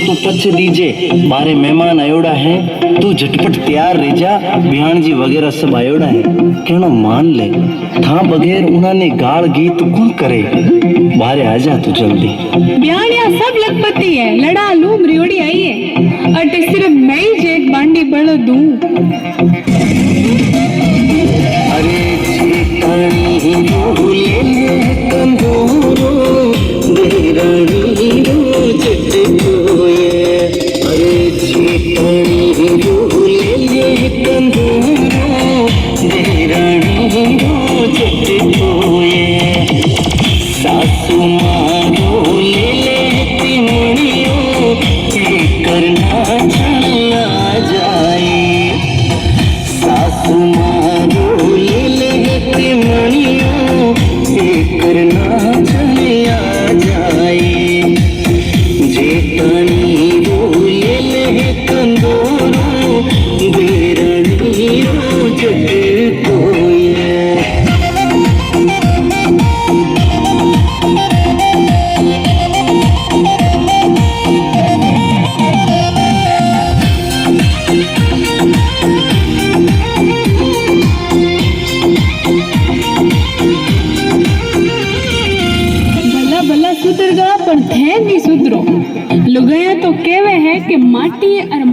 तू पछ दीजे, बारे मेहमान आयोड़ा है, तू झटपट तैयार रह जा, बिहान जी वगैरह सब आयोड़ा है। कहना मान ले, था बगैर उन्होंने गाल गीत कौन करे, बारे आजा तू जल्दी। ब्याणिया सब लखपति है, लड़ा लूम रियोड़ी आई है, अटे सिर्फ मैं ही जेक बांडी बड़ दूं। अरे चेतनी भूले कंदूरो देरानी रो चटकोए, अरे चेतनी भूले कंदूरो देरानी रो चटकोए, सासू माँ भूले लेती मुड़ियो करना चला जाए, सासू माँ भूले लेती मुड़ियो करना चला जाए, जेठानी भूले ले कंदोरो देरानी रो चटकोए। सुधरगा पर थे नहीं सुधरो, लुगाया तो केवे है कि माटी और